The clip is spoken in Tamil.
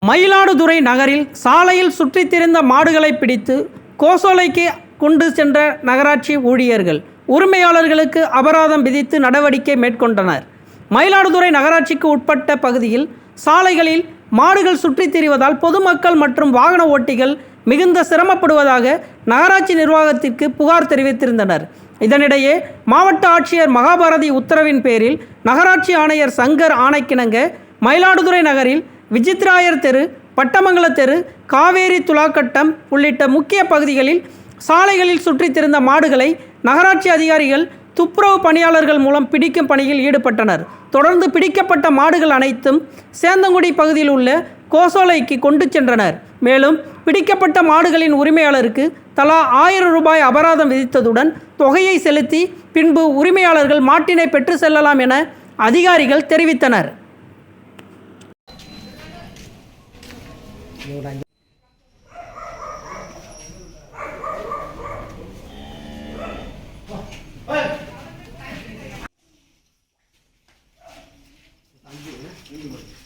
மயிலாடுதுறை நகரில் சாலையில் சுற்றித் திரிந்த மாடுகளை பிடித்து கோசோலைக்கு கொண்டு சென்ற நகராட்சி ஊழியர்கள் உரிமையாளர்களுக்கு அபராதம் விதித்து நடவடிக்கை மேற்கொண்டனர். மயிலாடுதுறை நகராட்சிக்கு உட்பட்ட பகுதியில் சாலைகளில் மாடுகள் சுற்றித் திரிவதால் பொதுமக்கள் மற்றும் வாகன ஓட்டிகள் மிகுந்த சிரமப்படுவதாக நகராட்சி நிர்வாகத்திற்கு புகார் தெரிவித்திருந்தனர். இதனிடையே மாவட்ட ஆட்சியர் மகாபாரதி உத்தரவின் பேரில் நகராட்சி ஆணையர் சங்கர் ஆணைக்கிணங்க மயிலாடுதுறை நகரில் விசித்ராயர் தெரு, பட்டமங்கல தெரு, காவேரி துலாக்கட்டம் உள்ளிட்ட முக்கிய பகுதிகளில் சாலைகளில் சுற்றித் திரிந்த மாடுகளை நகராட்சி அதிகாரிகள் துப்புரவு பணியாளர்கள் மூலம் பிடிக்கும் பணியில் ஈடுபட்டனர். தொடர்ந்து பிடிக்கப்பட்ட மாடுகள் அனைத்தும் சேந்தங்குடி பகுதியில் உள்ள கோசோலைக்கு கொண்டு சென்றனர். மேலும் பிடிக்கப்பட்ட மாடுகளின் உரிமையாளருக்கு தலா 1000 ரூபாய் அபராதம் விதித்ததுடன் தொகையை செலுத்தி பின்பு உரிமையாளர்கள் மாட்டினை பெற்று செல்லலாம் என அதிகாரிகள் தெரிவித்தனர். Thank you.